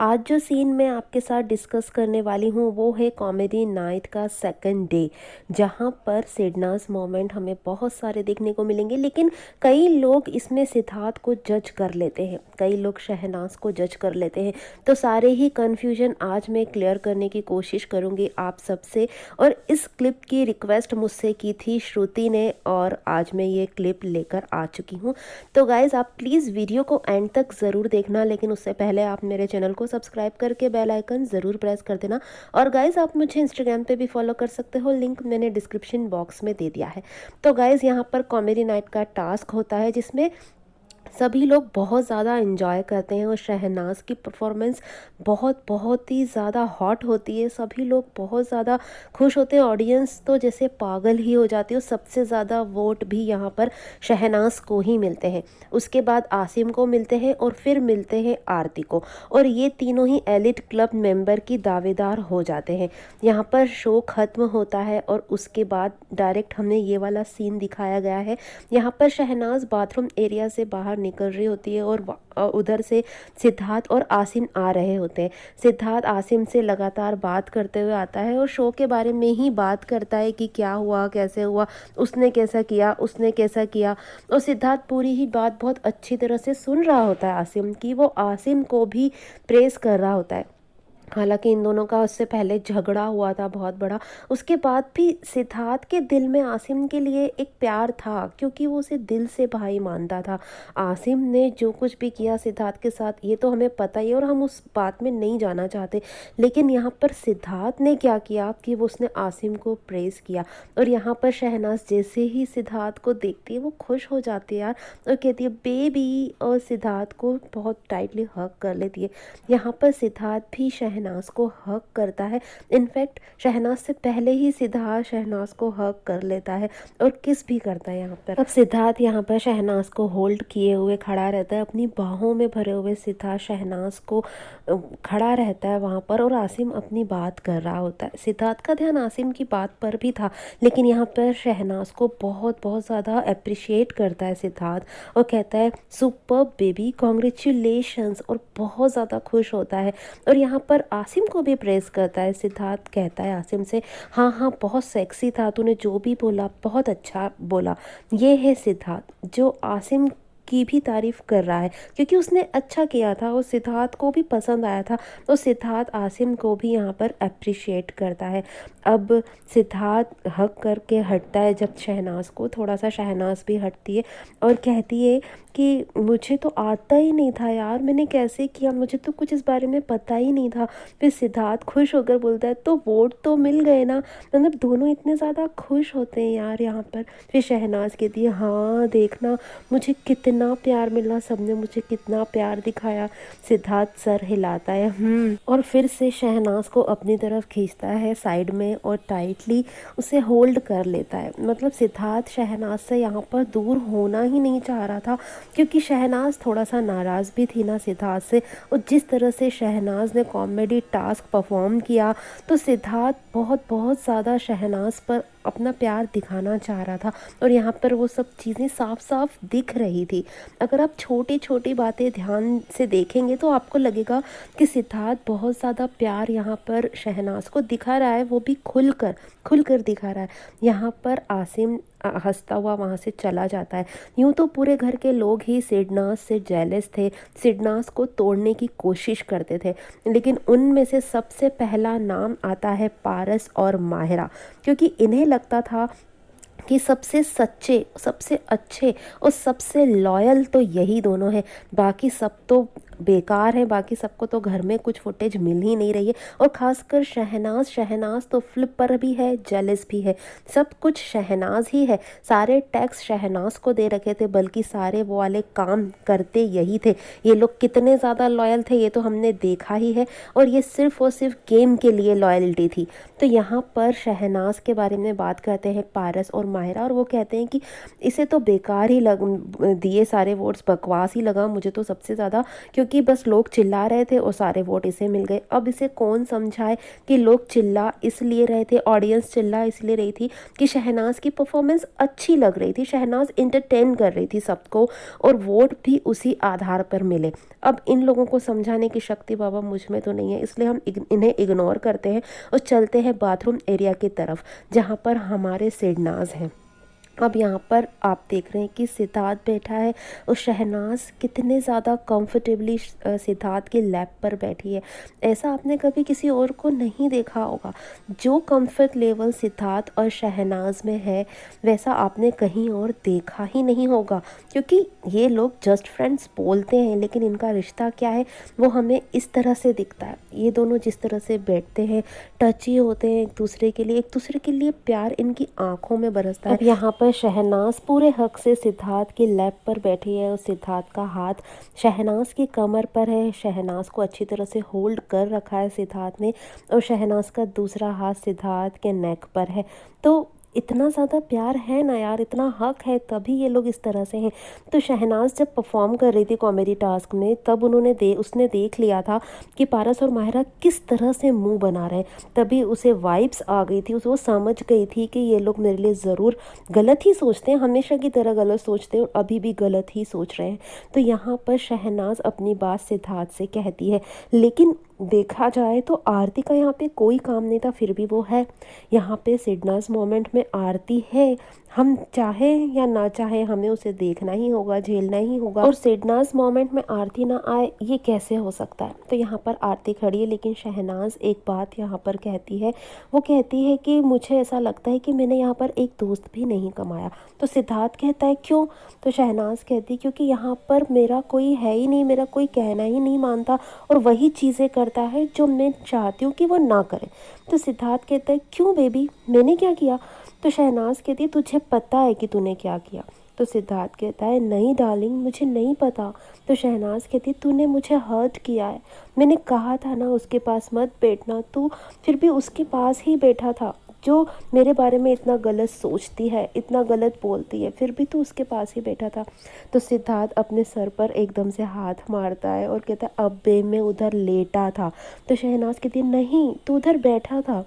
आज जो सीन मैं आपके साथ डिस्कस करने वाली हूँ वो है कॉमेडी नाइट का सेकंड डे, जहाँ पर सिडनास मोमेंट हमें बहुत सारे देखने को मिलेंगे। लेकिन कई लोग इसमें सिद्धार्थ को जज कर लेते हैं, कई लोग शहनाज को जज कर लेते हैं। तो सारे ही कन्फ्यूजन आज मैं क्लियर करने की कोशिश करूँगी आप सबसे। और इस क्लिप की रिक्वेस्ट मुझसे की थी श्रुति ने, और आज मैं ये क्लिप लेकर आ चुकी हूँ। तो गाइज़, आप प्लीज़ वीडियो को एंड तक ज़रूर देखना, लेकिन उससे पहले आप मेरे चैनल को सब्सक्राइब करके बेल आइकन ज़रूर प्रेस कर देना। और गाइज़, आप मुझे इंस्टाग्राम पे भी फॉलो कर सकते हो, लिंक मैंने डिस्क्रिप्शन बॉक्स में दे दिया है। तो गाइज़, यहाँ पर कॉमेडी नाइट का टास्क होता है जिसमें सभी लोग बहुत ज़्यादा एंजॉय करते हैं और शहनाज की परफॉर्मेंस बहुत ही ज़्यादा हॉट होती है। सभी लोग बहुत ज़्यादा खुश होते हैं, ऑडियंस तो जैसे पागल ही हो जाती है। और सबसे ज़्यादा वोट भी यहाँ पर शहनाज को ही मिलते हैं, उसके बाद आसिम को मिलते हैं और फिर मिलते हैं आरती को। और ये तीनों ही एलिट क्लब मेंबर की दावेदार हो जाते हैं। यहाँ पर शो ख़त्म होता है और उसके बाद डायरेक्ट हमें ये वाला सीन दिखाया गया है। यहाँ पर शहनाज बाथरूम एरिया से बाहर निकल रही होती है और उधर से सिद्धार्थ और आसिम आ रहे होते हैं। सिद्धार्थ आसिम से लगातार बात करते हुए आता है और शो के बारे में ही बात करता है कि क्या हुआ, कैसे हुआ, उसने कैसा किया। और सिद्धार्थ पूरी ही बात बहुत अच्छी तरह से सुन रहा होता है आसिम की। वो आसिम को भी प्रेस कर रहा होता है। हालांकि इन दोनों का उससे पहले झगड़ा हुआ था बहुत बड़ा, उसके बाद भी सिद्धार्थ के दिल में आसिम के लिए एक प्यार था, क्योंकि वो उसे दिल से भाई मानता था। आसिम ने जो कुछ भी किया सिद्धार्थ के साथ ये तो हमें पता ही है और हम उस बात में नहीं जाना चाहते। लेकिन यहाँ पर सिद्धार्थ ने क्या किया कि वो उसने आसिम को प्रेज़ किया। और यहाँ पर शहनाज जैसे ही सिद्धार्थ को देखती है वो खुश हो जाती है यार, और कहती है बेबी, और सिद्धार्थ को बहुत टाइटली हग कर लेती है। यहाँ पर सिद्धार्थ भी शहनाज को हक करता है। इनफैक्ट शहनाज से पहले ही सिद्धार्थ शहनाज को हक कर लेता है और किस भी करता है यहाँ पर। अब सिद्धार्थ यहाँ पर शहनाज को होल्ड किए हुए खड़ा रहता है, अपनी बाहों में भरे हुए सिद्धार्थ शहनाज को खड़ा रहता है वहाँ पर, और आसिम अपनी बात कर रहा होता है। सिद्धार्थ का ध्यान आसिम की बात पर भी था, लेकिन यहाँ पर शहनाज को बहुत ज़्यादा अप्रिशिएट करता है सिद्धार्थ और कहता है सुपर बेबी, कॉन्ग्रेचुलेशंस, और बहुत ज़्यादा खुश होता है। और यहाँ पर आसिम को भी प्रेस करता है। सिद्धार्थ कहता है आसिम से, हाँ हाँ बहुत सेक्सी था, तूने जो भी बोला बहुत अच्छा बोला। ये है सिद्धार्थ जो आसिम की भी तारीफ कर रहा है, क्योंकि उसने अच्छा किया था और सिद्धार्थ को भी पसंद आया था। तो सिद्धार्थ आसिम को भी यहाँ पर अप्रिशिएट करता है। अब सिद्धार्थ हक करके हटता है जब शहनाज को, थोड़ा सा शहनाज भी हटती है और कहती है कि मुझे तो आता ही नहीं था यार, मैंने कैसे किया, मुझे तो कुछ इस बारे में पता ही नहीं था। फिर सिद्धार्थ खुश होकर बोलता है तो वोट तो मिल गए ना, मतलब दोनों इतने ज़्यादा खुश होते हैं यार यहाँ पर। फिर शहनाज कहती है हाँ देखना मुझे कितना प्यार मिला, सबने मुझे कितना प्यार दिखाया। सिद्धार्थ सर हिलाता है और फिर से शहनाज को अपनी तरफ खींचता है साइड में और टाइटली उसे होल्ड कर लेता है। मतलब सिद्धार्थ शहनाज से यहाँ पर दूर होना ही नहीं चाह रहा था, क्योंकि शहनाज थोड़ा सा नाराज़ भी थी ना सिद्धार्थ से। और जिस तरह से शहनाज ने कॉमेडी टास्क परफॉर्म किया, तो सिद्धार्थ बहुत ज़्यादा शहनाज पर अपना प्यार दिखाना चाह रहा था। और यहाँ पर वो सब चीज़ें साफ साफ दिख रही थी। अगर आप छोटी छोटी बातें ध्यान से देखेंगे तो आपको लगेगा कि सिद्धार्थ बहुत ज़्यादा प्यार यहाँ पर शहनाज को दिखा रहा है, वो भी खुलकर दिखा रहा है। यहाँ पर आसिम हंसता हुआ वहाँ से चला जाता है। यूँ तो पूरे घर के लोग ही सिडनास से जेलस थे, सिडनास को तोड़ने की कोशिश करते थे, लेकिन उनमें से सबसे पहला नाम आता है पारस और माहिरा, क्योंकि इन्हें लगता था कि सबसे सच्चे, सबसे अच्छे और सबसे लॉयल तो यही दोनों हैं। बाकी सब तो बेकार है, बाकी सबको तो घर में कुछ फुटेज मिल ही नहीं रही है। और ख़ासकर शहनाज तो फ्लिप पर भी है, जेलस भी है। सब कुछ शहनाज ही है, सारे टैक्स शहनाज को दे रखे थे, बल्कि सारे वो वाले काम करते यही थे। ये लोग कितने ज़्यादा लॉयल थे ये तो हमने देखा ही है, और ये सिर्फ और सिर्फ गेम के लिए लॉयल्टी थी। तो यहाँ पर शहनाज के बारे में बात करते हैं पारस और माहिरा, और वो कहते हैं कि इसे तो बेकार ही दिए सारे वोट्स, बकवास ही लगा मुझे तो सबसे ज़्यादा, क्योंकि बस लोग चिल्ला रहे थे और सारे वोट इसे मिल गए। अब इसे कौन समझाए कि लोग चिल्ला इसलिए रहे थे, ऑडियंस चिल्ला इसलिए रही थी कि शहनाज की परफॉर्मेंस अच्छी लग रही थी, शहनाज इंटरटेन कर रही थी सबको, और वोट भी उसी आधार पर मिले। अब इन लोगों को समझाने की शक्ति बाबा मुझ में तो नहीं है, इसलिए हम इन्हें इग्नोर करते हैं और चलते हैं बाथरूम एरिया की तरफ जहाँ पर हमारे सिडनाज हैं। अब यहाँ पर आप देख रहे हैं कि सिद्धार्थ बैठा है और शहनाज कितने ज़्यादा कंफर्टेबली सिद्धार्थ के लैप पर बैठी है। ऐसा आपने कभी किसी और को नहीं देखा होगा। जो कंफर्ट लेवल सिद्धार्थ और शहनाज में है वैसा आपने कहीं और देखा ही नहीं होगा, क्योंकि ये लोग जस्ट फ्रेंड्स बोलते हैं लेकिन इनका रिश्ता क्या है वो हमें इस तरह से दिखता है। ये दोनों जिस तरह से बैठते हैं, टची होते हैं एक दूसरे के लिए प्यार इनकी आंखों में बरसता है। अब यहाँ पर शहनाज पूरे हक से सिद्धार्थ के लैप पर बैठी है और सिद्धार्थ का हाथ शहनाज की कमर पर है। शहनाज को अच्छी तरह से होल्ड कर रखा है सिद्धार्थ ने, और शहनाज का दूसरा हाथ सिद्धार्थ के नेक पर है। तो इतना ज़्यादा प्यार है ना यार, इतना हक है, तभी ये लोग इस तरह से हैं। तो शहनाज जब परफॉर्म कर रही थी कॉमेडी टास्क में, तब उसने देख लिया था कि पारस और माहिरा किस तरह से मुंह बना रहे हैं, तभी उसे वाइब्स आ गई थी, वो समझ गई थी कि ये लोग मेरे लिए ज़रूर गलत ही सोचते हैं, हमेशा की तरह गलत सोचते हैं और अभी भी गलत ही सोच रहे हैं। तो यहाँ पर शहनाज अपनी बात सिद्धार्थ से कहती है, लेकिन देखा जाए तो आरती का यहाँ पे कोई काम नहीं था, फिर भी वो है यहाँ पे। सिडनाज मोमेंट में आरती है, हम चाहे या ना चाहे हमें उसे देखना ही होगा, झेलना ही होगा, और सिडनाज मोमेंट में आरती ना आए ये कैसे हो सकता है। तो यहाँ पर आरती खड़ी है, लेकिन शहनाज एक बात यहाँ पर कहती है, वो कहती है कि मुझे ऐसा लगता है कि मैंने यहाँ पर एक दोस्त भी नहीं कमाया। तो सिद्धार्थ कहता है क्यों? तो शहनाज कहती क्योंकि यहाँ पर मेरा कोई है ही नहीं, मेरा कोई कहना ही नहीं मानता और वही चीज़ें करता है जो मैं चाहती हूँ कि वो ना करे। तो सिद्धार्थ कहता है क्यों बेबी, मैंने क्या किया? तो शहनाज कहती है तुझे पता है कि तूने क्या किया? तो सिद्धार्थ कहता है नहीं डार्लिंग, मुझे नहीं पता। तो शहनाज कहती है तूने मुझे हर्ट किया है, मैंने कहा था ना उसके पास मत बैठना, तू फिर भी उसके पास ही बैठा था। जो मेरे बारे में इतना गलत सोचती है, इतना गलत बोलती है, फिर भी तू उसके पास ही बैठा था। तो सिद्धार्थ अपने सर पर एकदम से हाथ मारता है और कहता है अबे मैं उधर लेटा था। तो शहनाज कहती है नहीं, तू उधर बैठा था।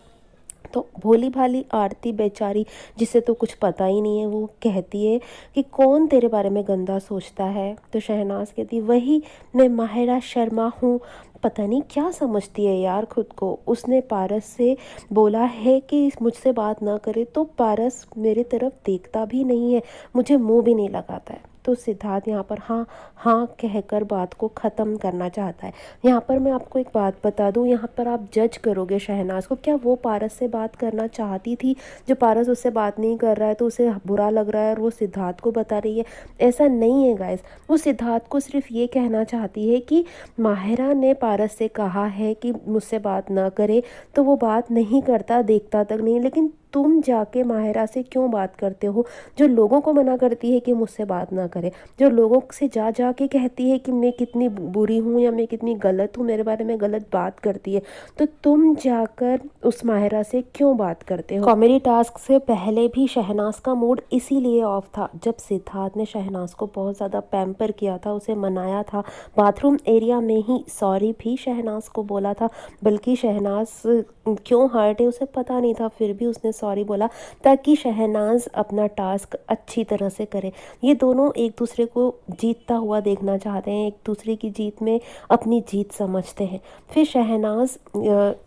तो भोली भाली आरती बेचारी, जिसे तो कुछ पता ही नहीं है, वो कहती है कि कौन तेरे बारे में गंदा सोचता है? तो शहनाज कहती वही, मैं माहिरा शर्मा हूँ। पता नहीं क्या समझती है यार खुद को। उसने पारस से बोला है कि मुझसे बात ना करे, तो पारस मेरे तरफ देखता भी नहीं है, मुझे मुंह भी नहीं लगाता है। तो सिद्धार्थ यहाँ पर हाँ हाँ कहकर बात को ख़त्म करना चाहता है। यहाँ पर मैं आपको एक बात बता दूँ, यहाँ पर आप जज करोगे शहनाज को, क्या वो पारस से बात करना चाहती थी? जो पारस उससे बात नहीं कर रहा है तो उसे बुरा लग रहा है और वो सिद्धार्थ को बता रही है? ऐसा नहीं है गाइस, वो सिद्धार्थ को सिर्फ ये कहना चाहती है कि माहिरा ने पारस से कहा है कि मुझसे बात ना करे, तो वो बात नहीं करता, देखता तक नहीं। लेकिन तुम जाके माहिरा से क्यों बात करते हो, जो लोगों को मना करती है कि मुझसे बात ना करे, जो लोगों से जा जा के कहती है कि मैं कितनी बुरी हूँ या मैं कितनी गलत हूँ, मेरे बारे में गलत बात करती है, तो तुम जाकर उस माहिरा से क्यों बात करते हो? कॉमेडी टास्क से पहले भी शहनाज का मूड इसीलिए ऑफ था, जब सिद्धार्थ ने शहनाज को बहुत ज़्यादा पैम्पर किया था, उसे मनाया था, बाथरूम एरिया में ही सॉरी भी शहनाज को बोला था। बल्कि शहनाज क्यों हर्ट है उसे पता नहीं था, फिर भी उसने सॉरी बोला ताकि शहनाज अपना टास्क अच्छी तरह से करे। ये दोनों एक दूसरे को जीतता हुआ देखना चाहते हैं, एक दूसरे की जीत में अपनी जीत समझते हैं। फिर शहनाज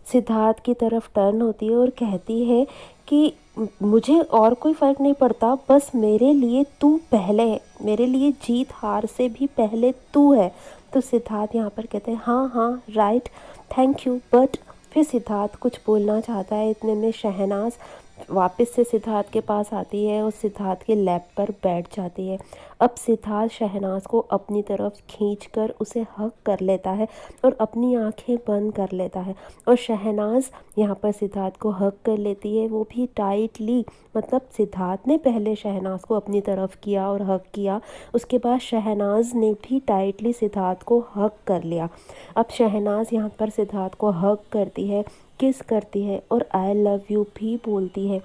सिद्धार्थ की तरफ टर्न होती है और कहती है कि मुझे और कोई फ़र्क नहीं पड़ता, बस मेरे लिए तू पहले है, मेरे लिए जीत हार से भी पहले तू है। तो सिद्धार्थ यहाँ पर कहते हैं हाँ हाँ राइट, थैंक यू। बट फिर सिद्धार्थ कुछ बोलना चाहता है, इतने में शहनाज वापस से सिद्धार्थ के पास आती है और सिद्धार्थ के लैप पर बैठ जाती है। अब सिद्धार्थ शहनाज को अपनी तरफ खींचकर उसे हक कर लेता है और अपनी आंखें बंद कर लेता है, और शहनाज यहाँ पर सिद्धार्थ को हक कर लेती है, वो भी टाइटली। मतलब सिद्धार्थ ने पहले शहनाज को अपनी तरफ किया और हक किया, उसके बाद शहनाज ने भी टाइटली सिद्धार्थ को हक कर लिया। अब शहनाज यहाँ पर सिद्धार्थ को हक करती है, किस करती है और आई लव यू भी बोलती है।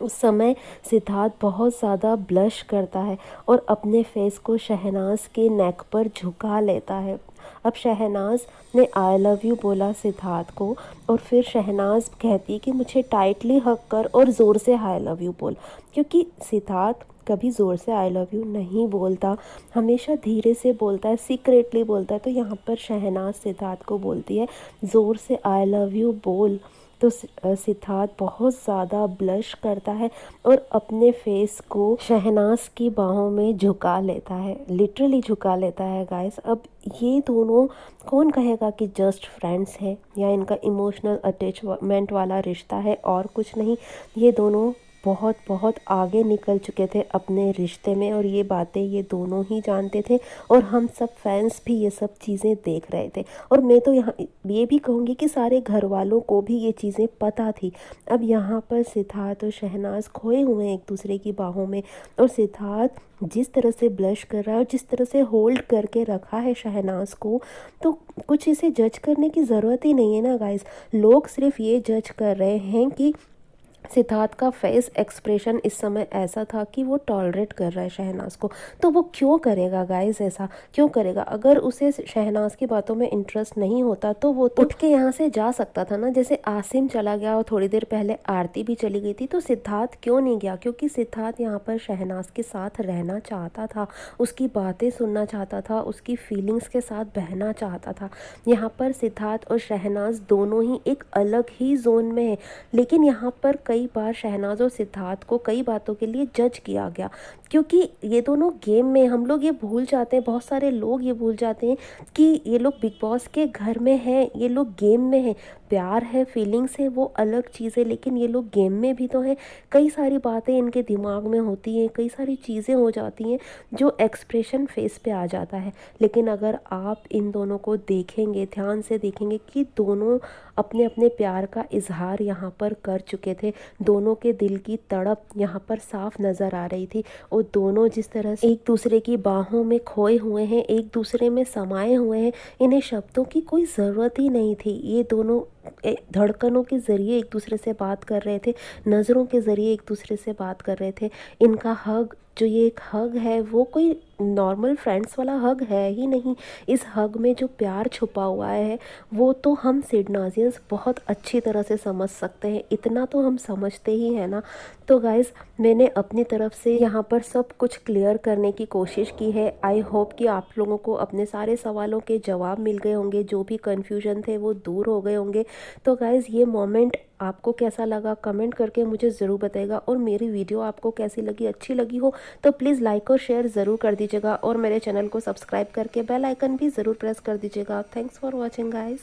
उस समय सिद्धार्थ बहुत ज़्यादा ब्लश करता है और अपने फेस को शहनाज के नेक पर झुका लेता है। अब शहनाज ने आई लव यू बोला सिद्धार्थ को, और फिर शहनाज कहती है कि मुझे टाइटली हग कर और ज़ोर से आई लव यू बोल, क्योंकि सिद्धार्थ कभी ज़ोर से आई लव यू नहीं बोलता, हमेशा धीरे से बोलता है, सीक्रेटली बोलता है। तो यहाँ पर शहनाज सिद्धार्थ को बोलती है ज़ोर से आई लव यू बोल। तो सिद्धार्थ बहुत ज़्यादा ब्लश करता है और अपने फेस को शहनाज की बाहों में झुका लेता है, लिटरली झुका लेता है गाइस। अब ये दोनों, कौन कहेगा कि जस्ट फ्रेंड्स हैं या इनका इमोशनल अटैचमेंट वाला रिश्ता है और कुछ नहीं। ये दोनों बहुत बहुत आगे निकल चुके थे अपने रिश्ते में, और ये बातें ये दोनों ही जानते थे, और हम सब फैंस भी ये सब चीज़ें देख रहे थे। और मैं तो यहाँ ये भी कहूँगी कि सारे घर वालों को भी ये चीज़ें पता थी। अब यहाँ पर सिद्धार्थ और शहनाज खोए हुए हैं एक दूसरे की बाहों में, और सिद्धार्थ जिस तरह से ब्लश कर रहा है और जिस तरह से होल्ड करके रखा है शहनाज को, तो कुछ इसे जज करने की ज़रूरत ही नहीं है ना गाइस। लोग सिर्फ ये जज कर रहे हैं कि सिद्धार्थ का फेस एक्सप्रेशन इस समय ऐसा था कि वो टॉलरेट कर रहा है शहनाज को। तो वो क्यों करेगा गाइस, ऐसा क्यों करेगा? अगर उसे शहनाज की बातों में इंटरेस्ट नहीं होता तो वो तो उठ के यहाँ से जा सकता था ना। जैसे आसिम चला गया और थोड़ी देर पहले आरती भी चली गई थी, तो सिद्धार्थ क्यों नहीं गया? क्योंकि सिद्धार्थ यहाँ पर शहनाज के साथ रहना चाहता था, उसकी बातें सुनना चाहता था, उसकी फीलिंग्स के साथ बहना चाहता था। यहाँ पर सिद्धार्थ और शहनाज दोनों ही एक अलग ही जोन में है, लेकिन यहाँ पर कई बार शहनाज और सिद्धार्थ को कई बातों के लिए जज किया गया, क्योंकि ये दोनों गेम में, हम लोग ये भूल जाते हैं, बहुत सारे लोग ये भूल जाते हैं कि ये लोग बिग बॉस के घर में हैं, ये लोग गेम में हैं। प्यार है, फीलिंग्स है, वो अलग चीज़ है, लेकिन ये लोग गेम में भी तो हैं। कई सारी बातें इनके दिमाग में होती हैं, कई सारी चीज़ें हो जाती हैं जो एक्सप्रेशन फेस पे आ जाता है। लेकिन अगर आप इन दोनों को देखेंगे, ध्यान से देखेंगे कि दोनों अपने अपने प्यार का इजहार यहाँ पर कर चुके थे, दोनों के दिल की तड़प यहाँ पर साफ नज़र आ रही थी, और दोनों जिस तरह से एक दूसरे की बाहों में खोए हुए हैं, एक दूसरे में समाये हुए हैं, इन्हें शब्दों की कोई ज़रूरत ही नहीं थी। ये दोनों धड़कनों के ज़रिए एक दूसरे से बात कर रहे थे, नज़रों के ज़रिए एक दूसरे से बात कर रहे थे। इनका हग, जो ये एक हग है, वो कोई नॉर्मल फ्रेंड्स वाला हग है ही नहीं। इस हग में जो प्यार छुपा हुआ है वो तो हम सिडनाजियंस बहुत अच्छी तरह से समझ सकते हैं, इतना तो हम समझते ही हैं ना। तो गाइज़, मैंने अपनी तरफ से यहाँ पर सब कुछ क्लियर करने की कोशिश की है। आई होप कि आप लोगों को अपने सारे सवालों के जवाब मिल गए होंगे, जो भी कन्फ्यूजन थे वो दूर हो गए होंगे। तो गाइज़, ये मोमेंट आपको कैसा लगा कमेंट करके मुझे ज़रूर बताइएगा, और मेरी वीडियो आपको कैसी लगी, अच्छी लगी हो तो प्लीज़ लाइक और शेयर ज़रूर कर दीजिएगा, और मेरे चैनल को सब्सक्राइब करके बेल आइकन भी ज़रूर प्रेस कर दीजिएगा। Thanks for watching guys.